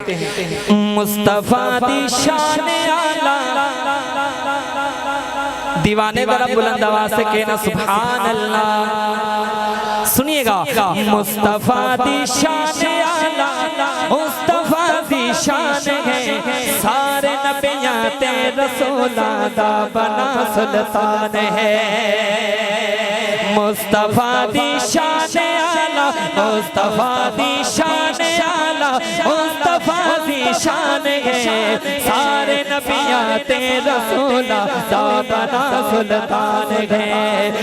मुस्तफा दी शान आला, दीवाने जरा बुलंद आवाज से कहना सुभान अल्लाह। सुनिएगा, मुस्तफा दी शान आला, मुस्तफा दी शान है, सारे नबियां ते रसूला दा बना सुल्तान है। मुस्तफा दी शान आला, मुस्तफा दी शान आला, मुस्तफा दी शान है, सारे नबियां ते रसूला दा बना सुल्तान है।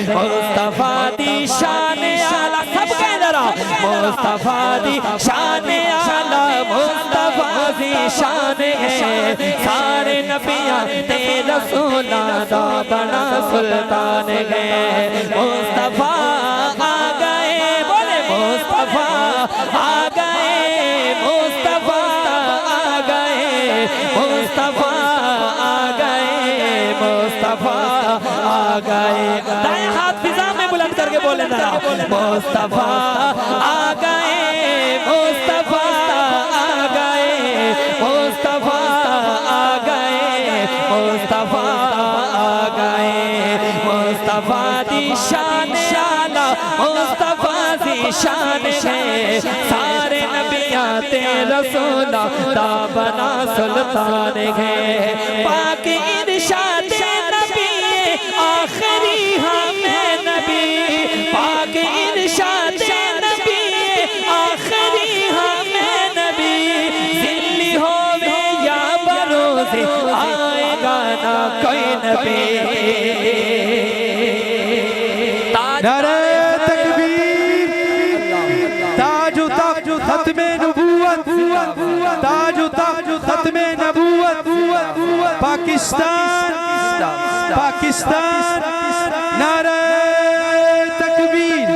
मुस्तफा दी शान आला, सब कह जरा, मुस्तफा दी शान आला, मुस्तफा दी शान है, सारे नबियां ते रसूला दा बना सुल्तान है। मुस्तफा आ गए, बोले मुस्तफा आ गए, मुस्तफा आ गए, मुस्तफा आ गए, मुस्तफा आ गए। दाएं हाथ फिजा में बुलंद करके बोले जरा, मुस्तफा आ गए, मुस्तफा आ गए, मुस्तफा आ गए, मुस्तफा आ गए। मुस्तफा दी शान आला, मुस्तफा दी शान है, सारे नबियां ते रसूला दा बना सुल्तान है। पाक इरशाद नबी आखिरी हमें नबी, पाक इरशाद नबी आखिरी हमें नबी, दिल्ली होवे या बरोज़े आएगा ना कोई नबी। नारे तकबीर, ताजु ताजु खत्मे नबूवत, ताजु ताजु खत्मे नबूवत, पाकिस्तान पाकिस्तान, नारे तकबीर।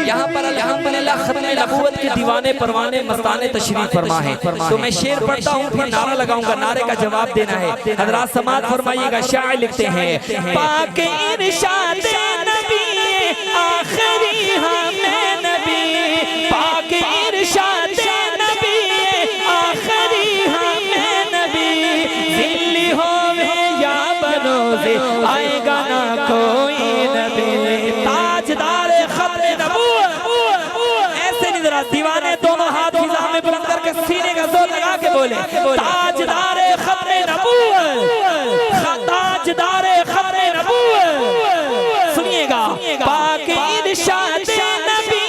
यहाँ पर अल्हम्दुलिल्लाह खत्मे नबूवत के दीवाने परवाने मस्ताने तशरीफ फरमा है। तो मैं शेर पढ़ता हूँ, फिर नारा लगाऊंगा, नारे का जवाब देना है। हजरात समाअत फरमाइएगा। शायर लिखते हैं, पाक इरशाद नबी आखिरी हमें नबी, पाक इरशाद नबी आखिरी हमें नबी, दिल्ली होवे या बरोज़े आएगा ना कोई नबी। ताजदार खत्मे नबूवत, ऐसे नहीं जरा दीवाने दोनों हाथ फिजा में बुलंद करके सीने का जोर लगा के बोले, ताजदार खत्मे नबूवत, ताजदार खत्मे नबूवत। सुनिएगा, पाक इरशाद नबी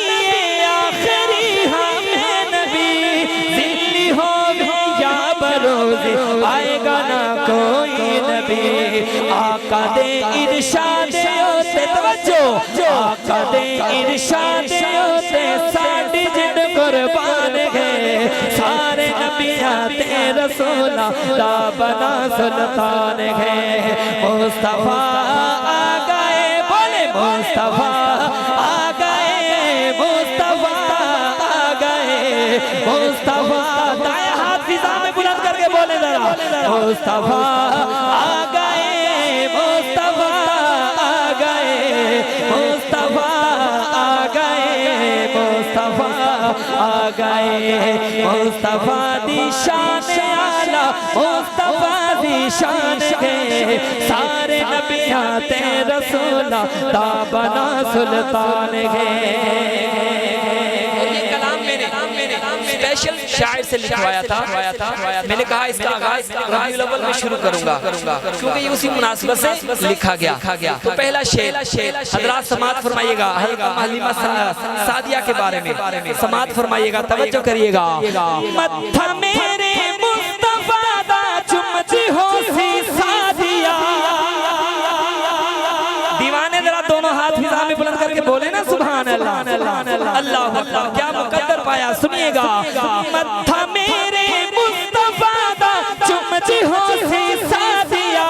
आखिरी हमें नबी, दिल्ली होवे या बरोज़े आएगा ना कोई नबी। आका दे इरशाद होते, तवज्जो, आका दे इरशाद होते साडी जिंद कुर्बान है, सारे नबियां ते रसूला दा बना सुल्तान है। मुस्तफा आ गए, बोले मुस्तफा आ गए, मुस्तफा आ गए, मुस्तफा। दाएं हाथ फिजा में बुलंद करके बोले जरा, मुस्तफा आ गए, मुस्तफा आ गए, मुस्तफा आ गए, मुस्तफा आ गए। मुस्तफा दी शान आला, मुस्तफा दी शान है, सारे नबियां ते रसूला दा बना सुल्तान है। स्पेशल शायर से लिखवाया था। मैंने कहा इसका आगाज रबीउल अव्वल में शुरू करूंगा, क्योंकि ये उसी मुनासिबत से लिखा गया। तो पहला शेर हजरात समाअत फरमाइएगा, हलीमा सादिया के बारे में समाअत फरमाइएगा, तवज्जो करिएगा। मत्था मेरे मुस्तफा दा चुमती हो सी सादिया, दीवाने जरा दोनों हाथ फिजा में बुलंद करके बोले ना सुभान अल्लाह, अल्लाह अल्लाह, क्या मुकद्दर पाया। सुनिएगा, मत्था मेरे मुस्तफा दा चुमती हो सी सादिया,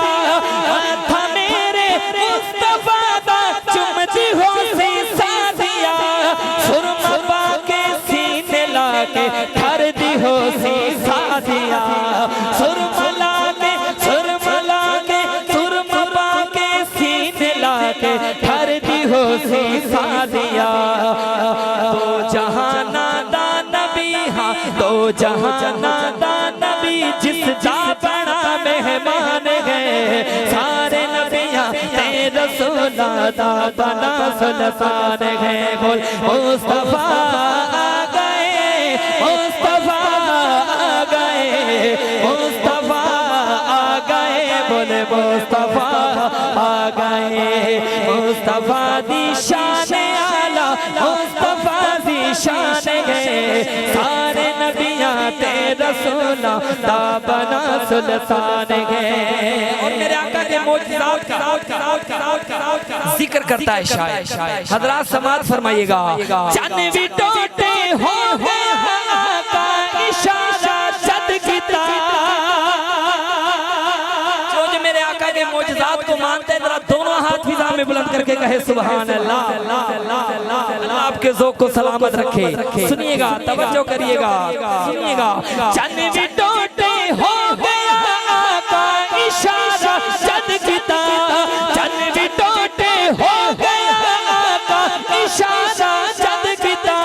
मत्था मेरे मुस्तफा दा चुमती हो सी सादिया, सुरमा पाके सीने लाके धर दी हो सी सादिया, सुरमा लाके सुरमा पाके सीने लाके धर दी हो सी सादिया। तो जहाना दा नबी, हाँ तो जन्नता नबी जिसदा बड़ा मेहमान है सारे नबियां ते रसूला दा बना सुल्तान है बोल मुस्तफा आ गए मुस्तफा आ गए मुस्तफा आ गए बोले मुस्तफा आ गए मुस्तफा दी शान आला मुस्तफा दी शान है सारे नबियां ते रसूला दा बना सुल्तान है। और मेरे आका के मौजूदात का जिक्र करता है शायर। हजरात समाअत फरमाइएगा चन्न भी टूटे हो गया आका इशारा जद किता जो मेरे आका के मौजूदात को मानते हैं जरा दोनों हाथ फिजा में बुलंद करके कहे सुभान अल्लाह। अल्लाह आपके ज़ौक़ को सलामत रखे। सुनिएगा तवज्जो करिएगा सुनिएगा चन्न भी टूटे हो गया आका इशारा जद किता चन्न भी टूटे हो गया आका इशारा जद किता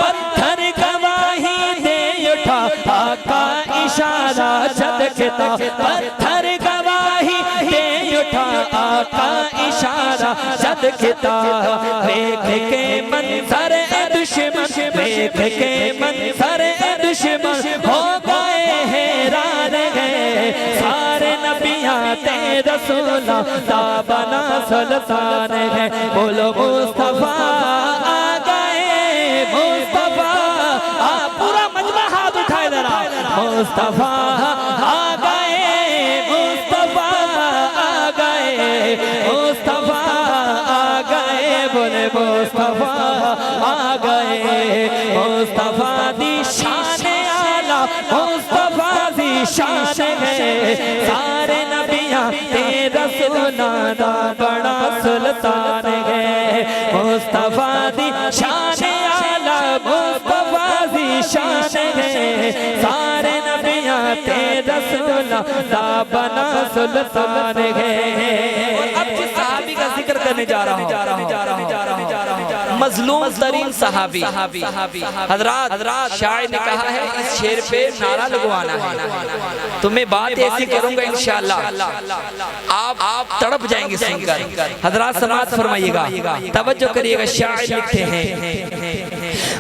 पत्थर गवाही दे उठा आका इशारा जद किता पत्थर गवाही दे उठा आका इशारा जद किता देख के मंजर दुश्मन देख के मंजर दुश्मन हो गए हैरान है सारे नबियां ते रसूला दा बना सुल्तान है बोलो मुस्तफा आ गए मुस्तफा पूरा मजमा हाथ उठाए जरा मुस्तफा आ गए मुस्तफा आ गए मुस्तफा आ गए बोले मुस्तफा आ गए मुस्तफा दी शान आला मुस्तफा दी शान है सारे नबियां ते रसूला दा बड़ा सुल्तान है मुस्तफा दी शान आला मुस्तफा दी शान है सारे नबियां ते रसूला दा बना सुल्तान है। अब जिस सहाबी का जिक्र करने जा रहा हूं मजलूम तरीन सहाबी हजरात शायर ने कहा है इस शेर पे नारा लगवाना है तो मैं बात ऐसी करूंगा इंशाअल्लाह आप तड़प जाएंगे सुनकर। हजरात समाअत फरमाइएगा तवज्जो करिएगा शायर लिखते हैं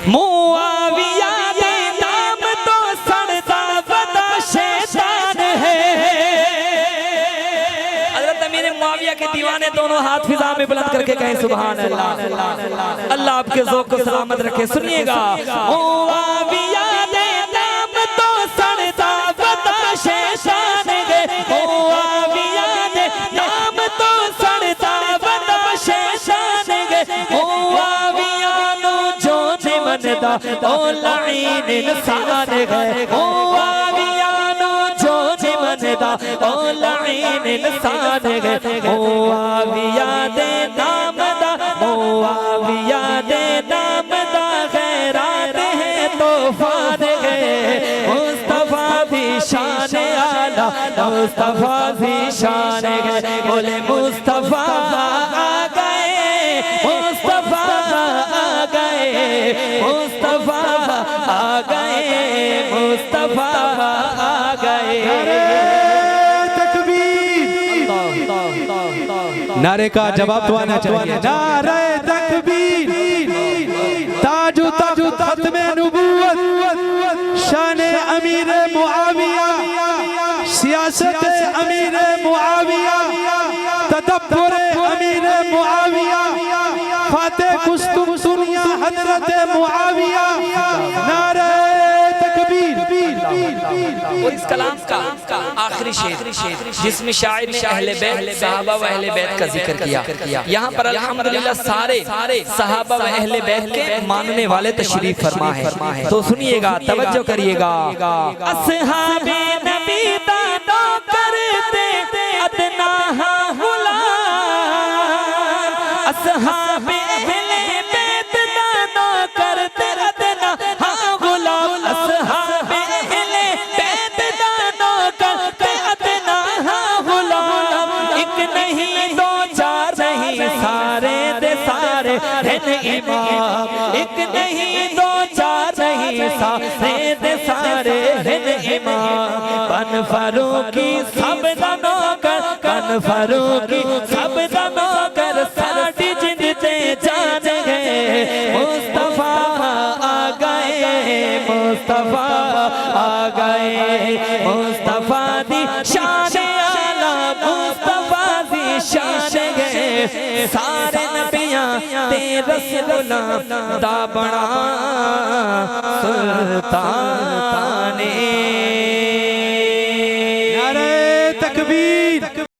मुआविया दे नाम तो सड़ता बदा शैतान है। हजरत अमीर मुआविया के दीवाने दोनों हाथ फिजा में बुलंद करके कहें सुभान अल्लाह। अल्लाह आपके ज़ौक़ को सलामत रखे। सुनिएगा मुआविया दे नाम तो सड़ता बदा शैतान है मुआविया दे नाम तो सड़ता बदा शैतान है मुआविया नो जो मनदा ओ लाइन इंसान है मुआविया नो जो मनदा ओ लाइन इंसान है मुआविया दे नाम दा मुआविया दे नाम दा खैरात है तूफान है मुस्तफा भी शान आला मुस्तफा भी शान है बोले मुस्तफा आ गए मुस्तफा आ गए मुस्तफा आ गए मुस्तफा आ गए। नारे का जवाब तो आना चाहिए। नारे तकबीर ताजु ताजु खत्मे नबूवत शान अमीर मुआविया सियासत अमीर मुआविया तदब्बुर अमीर मुआविया फाते कुस्तुम दुनिया हजरत मुआविया नारे तकबीर। और इस कलाम का आखिरी शेर जिसमें शायर ने अहले बैत सहाबा व अहले बैत का जिक्र किया यहाँ पर अल्हम्दुलिल्लाह सारे सहाबा व अहले बैत के मानने वाले तशरीफ फरमा है तो सुनिएगा तवज्जो करिएगा असहाबे नबी दानो करते अदना गुलाम असहाबे अहले बैत दानो करते अदना गुलाम असहाबे अहले बैत दानो करते अदना गुलाम एक नहीं दो चार नहीं सारे दे सारे हैं इमाम एक नहीं दो चार नहीं सारे दे सारे हिन इमाम बन फारूकी सब दा नौकर बन फारूकी सब दा नौकर साडी जिंद ते जान गए मुस्तफा आ गए मुस्तफा आ गए मुस्तफा दी शान आला मुस्तफा दी शान गए सारे नबियां ते रसूलां दा बड़ा सुल्तान